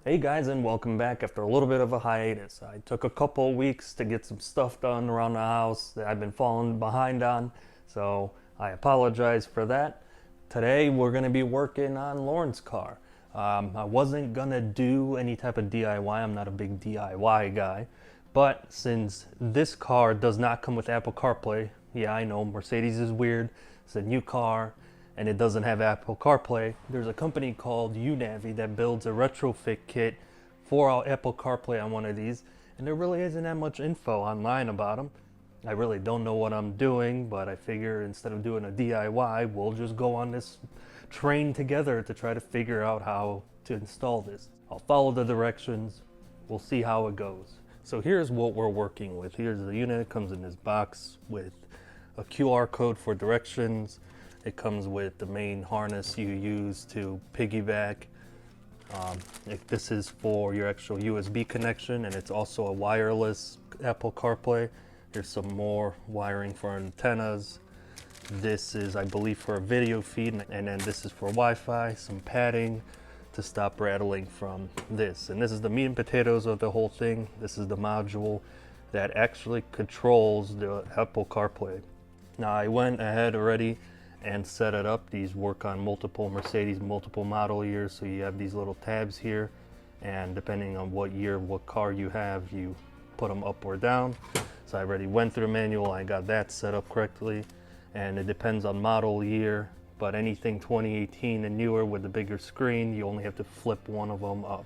Hey guys, and welcome back after a little bit of a hiatus. I took a couple weeks to get some stuff done around the house that I've been falling behind on, so I apologize for that. Today we're going to be working on Lauren's car. I wasn't going to do any type of DIY. I'm not a big DIY guy, but since this car does not come with Apple CarPlay, yeah, I know Mercedes is weird, it's a new car and it doesn't have Apple CarPlay, there's a company called UNAVI that builds a retrofit kit for our Apple CarPlay on one of these, and there really isn't that much info online about them. I really don't know what I'm doing, but I figure instead of doing a DIY, we'll just go on this train together to try to figure out how to install this. I'll follow the directions, we'll see how it goes. So here's what we're working with. Here's the unit. It comes in this box with a QR code for directions. It comes with the main harness you use to piggyback. This is for your actual USB connection, and it's also a wireless Apple CarPlay. There's some more wiring for antennas. This is, I believe, for a video feed, and then this is for Wi-Fi, some padding to stop rattling from this. And this is the meat and potatoes of the whole thing. This is the module that actually controls the Apple CarPlay. Now, I went ahead already and set it up. These work on multiple Mercedes, multiple model years, so you have these little tabs here, and depending on what year, what car you have, you put them up or down. So I already went through the manual, I got that set up correctly, and it depends on model year, but anything 2018 and newer with the bigger screen, you only have to flip one of them up.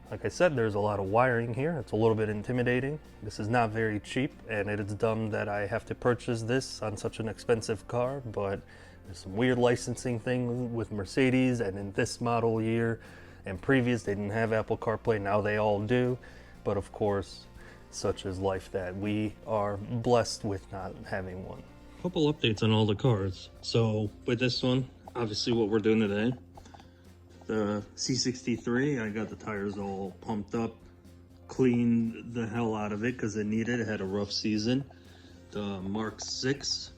Like I said, there's a lot of wiring here. It's a little bit intimidating. This is not very cheap, and it is dumb that I have to purchase this on such an expensive car, but there's some weird licensing thing with Mercedes, and in this model year and previous, they didn't have Apple CarPlay. Now they all do, but of course, such is life that we are blessed with not having one. Couple updates on all the cars. So with this one, obviously what we're doing today, the C-63, I got the tires all pumped up, cleaned the hell out of it because it had a rough season. The Mark 6,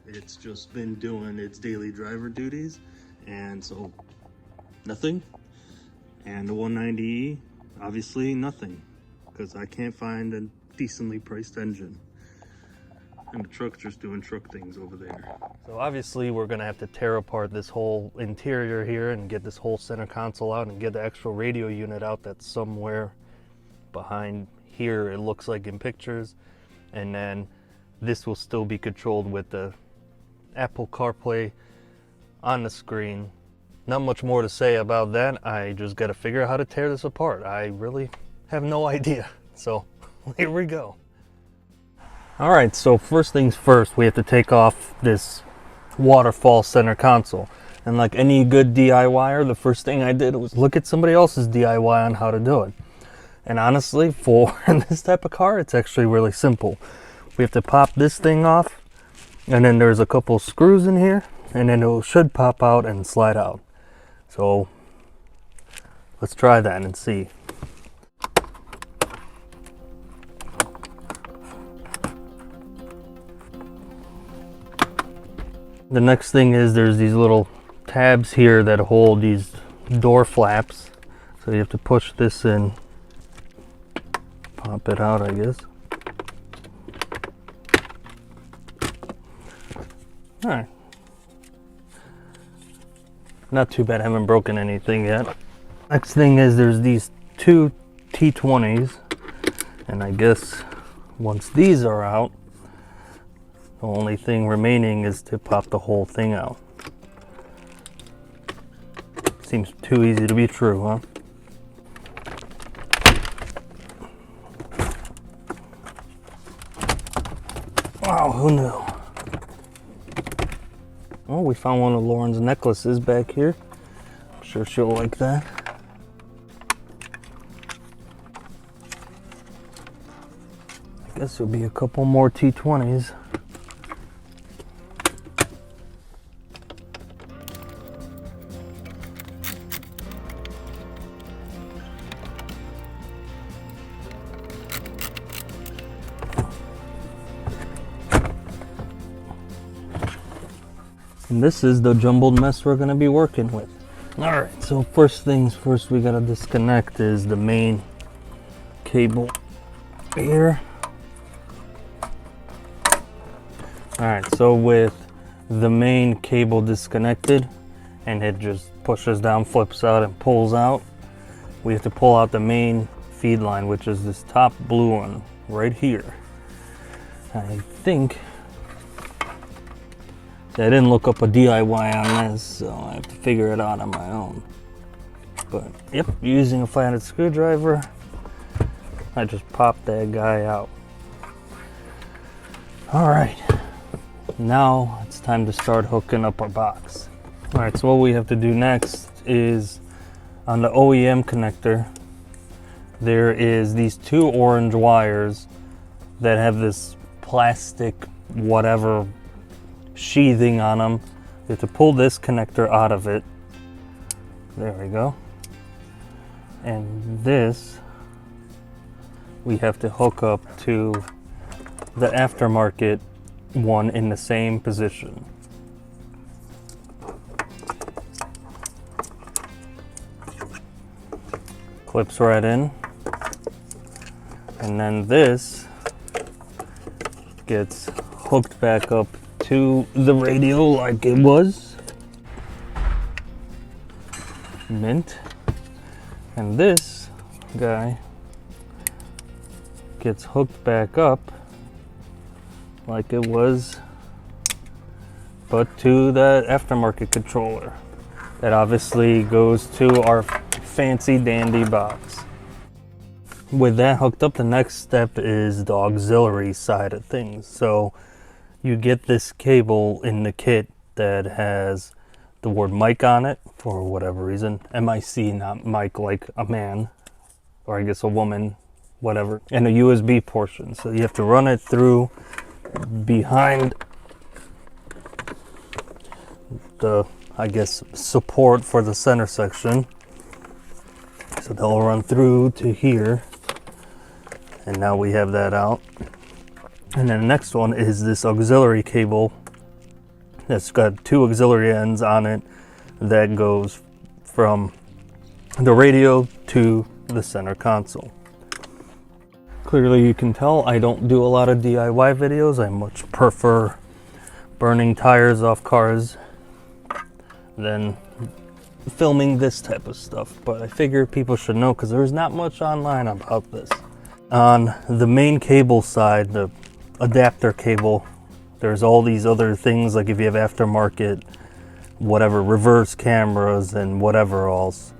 it's just been doing its daily driver duties, and so nothing. And the 190E, obviously nothing, because I can't find a decently priced engine. And the truck's just doing truck things over there. So obviously we're gonna have to tear apart this whole interior here and get this whole center console out and get the actual radio unit out that's somewhere behind here, it looks like in pictures. And then this will still be controlled with the Apple CarPlay on the screen. Not much more to say about that. I just gotta figure out how to tear this apart. I really have no idea. So here we go. Alright, so first things first, we have to take off this waterfall center console. And like any good DIYer, the first thing I did was look at somebody else's DIY on how to do it. And honestly, for this type of car, it's actually really simple. We have to pop this thing off, and then there's a couple screws in here, and then it should pop out and slide out. So let's try that and see. The next thing is there's these little tabs here that hold these door flaps. So you have to push this in, pop it out, I guess. Alright. Not too bad, I haven't broken anything yet. Next thing is there's these two T20s, and I guess once these are out, the only thing remaining is to pop the whole thing out. Seems too easy to be true, huh? Wow, who knew? Oh, we found one of Lauren's necklaces back here. I'm sure she'll like that. I guess there'll be a couple more T20s. And this is the jumbled mess we're going to be working with. Alright, so first things first, we gotta disconnect is the main cable here. Alright, so with the main cable disconnected and it just pushes down, flips out, and pulls out, we have to pull out the main feed line, which is this top blue one right here. I think I didn't look up a DIY on this, so I have to figure it out on my own. But yep, using a flathead screwdriver, I just popped that guy out. Alright, now it's time to start hooking up our box. Alright, so what we have to do next is on the OEM connector, there is these two orange wires that have this plastic whatever sheathing on them. You have to pull this connector out of it. There we go. And this we have to hook up to the aftermarket one in the same position. Clips right in. And then this gets hooked back up to the radio like it was. Mint. And this guy gets hooked back up like it was, but to the aftermarket controller. That obviously goes to our fancy dandy box. With that hooked up, the next step is the auxiliary side of things. So you get this cable in the kit that has the word mic on it for whatever reason. M-I-C, not mic like a man, or I guess a woman, whatever. And a USB portion. So you have to run it through behind the, I guess, support for the center section. So they'll run through to here. And now we have that out. And then the next one is this auxiliary cable that's got two auxiliary ends on it that goes from the radio to the center console. Clearly you can tell I don't do a lot of DIY videos. I much prefer burning tires off cars than filming this type of stuff. But I figure people should know because there's not much online about this. On the main cable side, the adapter cable, there's all these other things, like if you have aftermarket, whatever, reverse cameras and whatever else.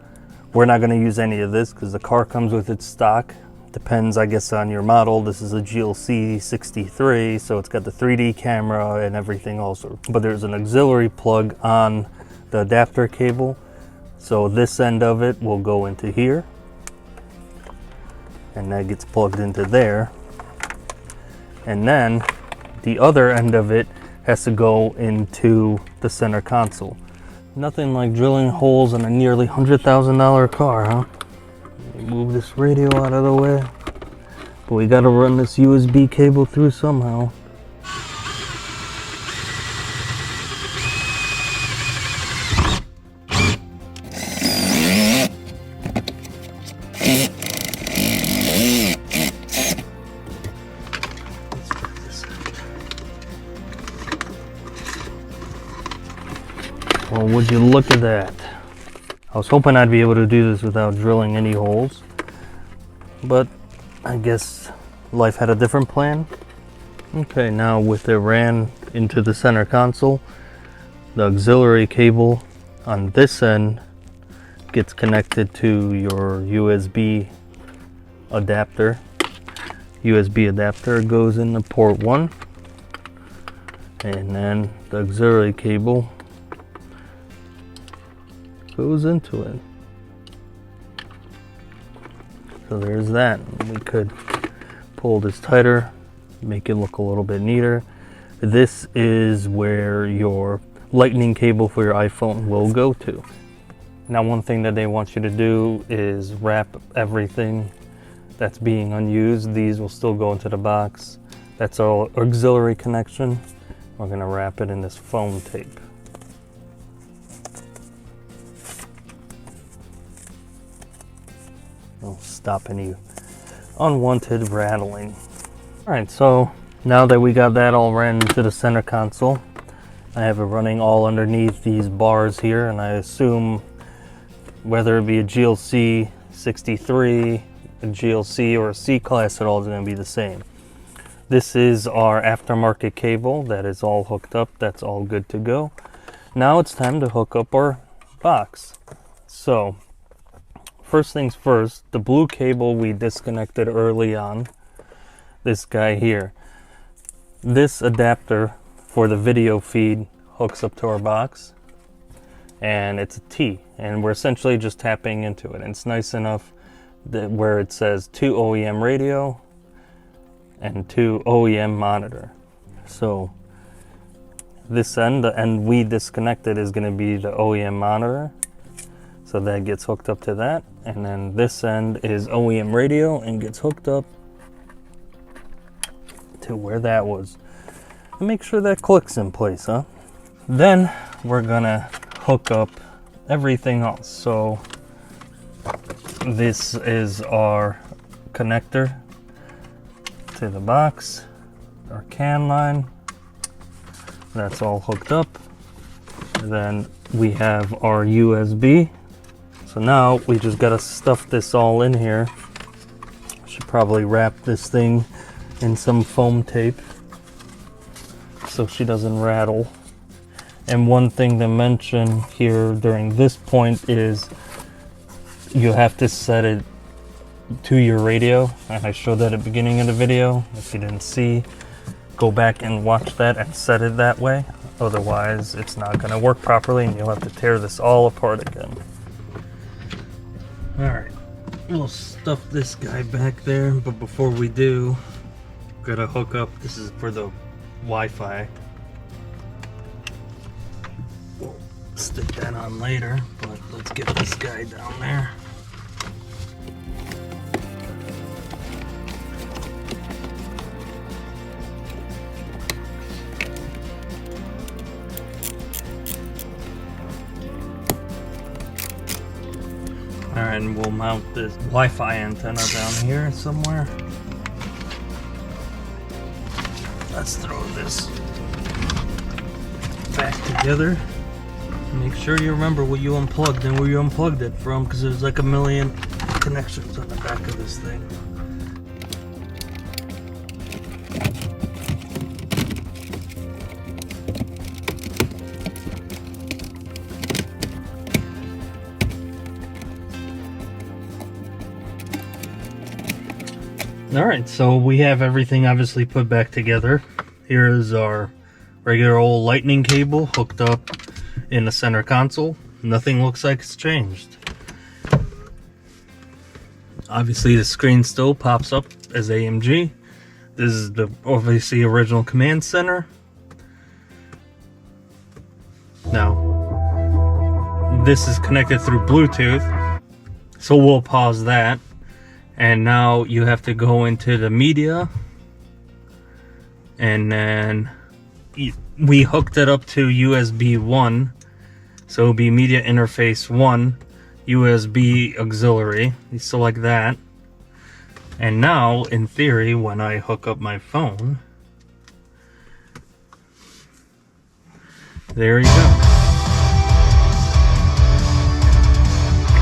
We're not going to use any of this because the car comes with its stock. Depends, I guess, on your model. This is a GLC 63, so it's got the 3D camera and everything also. But there's an auxiliary plug on the adapter cable. So this end of it will go into here. And that gets plugged into there. And then the other end of it has to go into the center console. Nothing like drilling holes in a nearly $100,000 car, huh? Move this radio out of the way. But we gotta run this USB cable through somehow. Well, would you look at that? I was hoping I'd be able to do this without drilling any holes, but I guess life had a different plan. Okay, now with it ran into the center console, the auxiliary cable on this end gets connected to your USB adapter. USB adapter goes into port 1, and then the auxiliary cable goes into it. So there's that. We could pull this tighter, make it look a little bit neater. This is where your lightning cable for your iPhone will go to. Now, one thing that they want you to do is wrap everything that's being unused. These will still go into the box. That's our auxiliary connection. We're gonna wrap it in this foam tape. It'll stop any unwanted rattling. Alright, so now that we got that all ran into the center console, I have it running all underneath these bars here, and I assume whether it be a GLC 63, a GLC, or a C-Class, it all is going to be the same. This is our aftermarket cable that is all hooked up. That's all good to go. Now it's time to hook up our box. So first things first, the blue cable we disconnected early on, this guy here. This adapter for the video feed hooks up to our box, and it's a T, and we're essentially just tapping into it. And it's nice enough that where it says 2 OEM radio and 2 OEM monitor. So this end, the end we disconnected, is going to be the OEM monitor, so that gets hooked up to that. And then this end is OEM radio and gets hooked up to where that was. And make sure that clicks in place, huh? Then we're gonna hook up everything else. So this is our connector to the box, our CAN line, that's all hooked up. And then we have our USB. So now we just gotta stuff this all in here. Should probably wrap this thing in some foam tape so she doesn't rattle. And one thing to mention here during this point is you have to set it to your radio, and I showed that at the beginning of the video. If you didn't see, go back and watch that and set it that way. Otherwise it's not going to work properly and you'll have to tear this all apart again. Alright, we'll stuff this guy back there, but before we do, gotta hook up. This is for the Wi-Fi. We'll stick that on later, but let's get this guy down there. Alright, and we'll mount this Wi-Fi antenna down here somewhere. Let's throw this back together. Make sure you remember what you unplugged and where you unplugged it from, because there's like a million connections on the back of this thing. Alright, so we have everything obviously put back together. Here is our regular old lightning cable hooked up in the center console. Nothing looks like it's changed. Obviously the screen still pops up as AMG. This is the obviously original command center. Now, this is connected through Bluetooth, so we'll pause that. And now you have to go into the media, and then we hooked it up to USB 1, so it'll be media interface 1, USB auxiliary. You select that, and now in theory when I hook up my phone, there you go,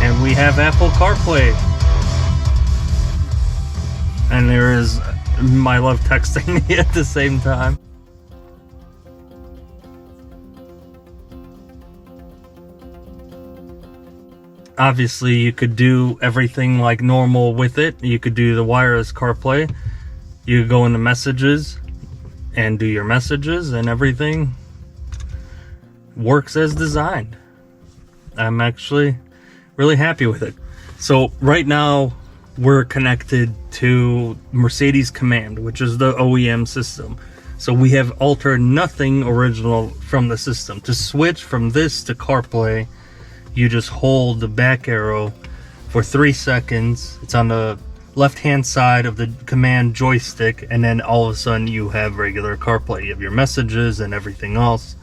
and we have Apple CarPlay. And there is my love texting me at the same time. Obviously, you could do everything like normal with it. You could do the wireless CarPlay. You could go into messages and do your messages, and everything works as designed. I'm actually really happy with it. So right now, we're connected to Mercedes Command, which is the OEM system. So we have altered nothing original from the system. To switch from this to CarPlay, you just hold the back arrow for 3 seconds. It's on the left hand side of the command joystick, and then all of a sudden you have regular CarPlay. You have your messages and everything else.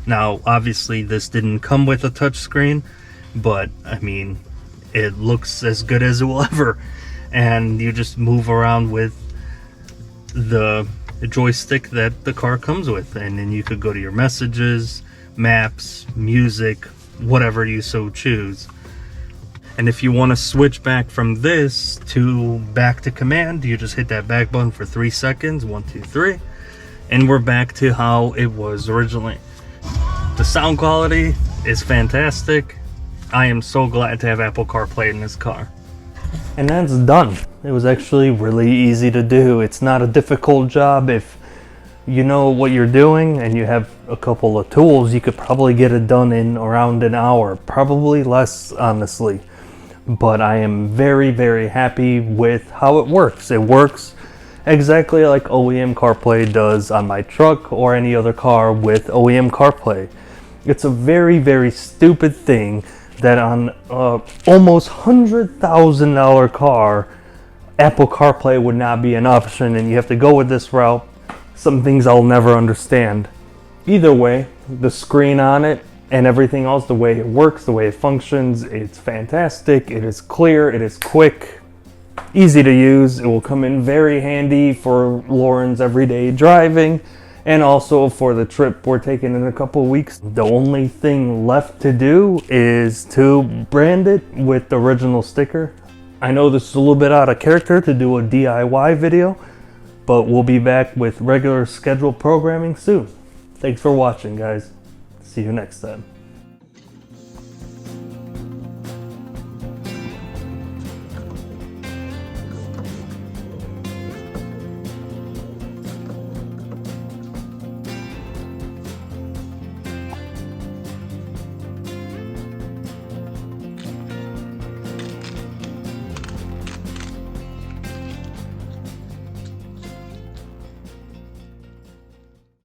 Now obviously this didn't come with a touch screen, but I mean, it looks as good as it will ever. And you just move around with the joystick that the car comes with, and then you could go to your messages, maps, music, whatever you so choose. And if you want to switch back from this to back to command, you just hit that back button for 3 seconds, 1, 2, 3, and we're back to how it was originally. The sound quality is fantastic. I am so glad to have Apple CarPlay in this car. And that's done. It was actually really easy to do. It's not a difficult job. If you know what you're doing and you have a couple of tools, you could probably get it done in around an hour, probably less, honestly. But I am very, very happy with how it works. It works exactly like OEM CarPlay does on my truck or any other car with OEM CarPlay. It's a very, very stupid thing that on almost $100,000 car, Apple CarPlay would not be an option, and you have to go with this route. Some things I'll never understand. Either way, the screen on it and everything else, the way it works, the way it functions, it's fantastic. It is clear, it is quick, easy to use. It will come in very handy for Lauren's everyday driving, and also for the trip we're taking in a couple of weeks. The only thing left to do is to brand it with the original sticker. I know this is a little bit out of character to do a DIY video, but we'll be back with regular scheduled programming soon. Thanks for watching, guys. See you next time.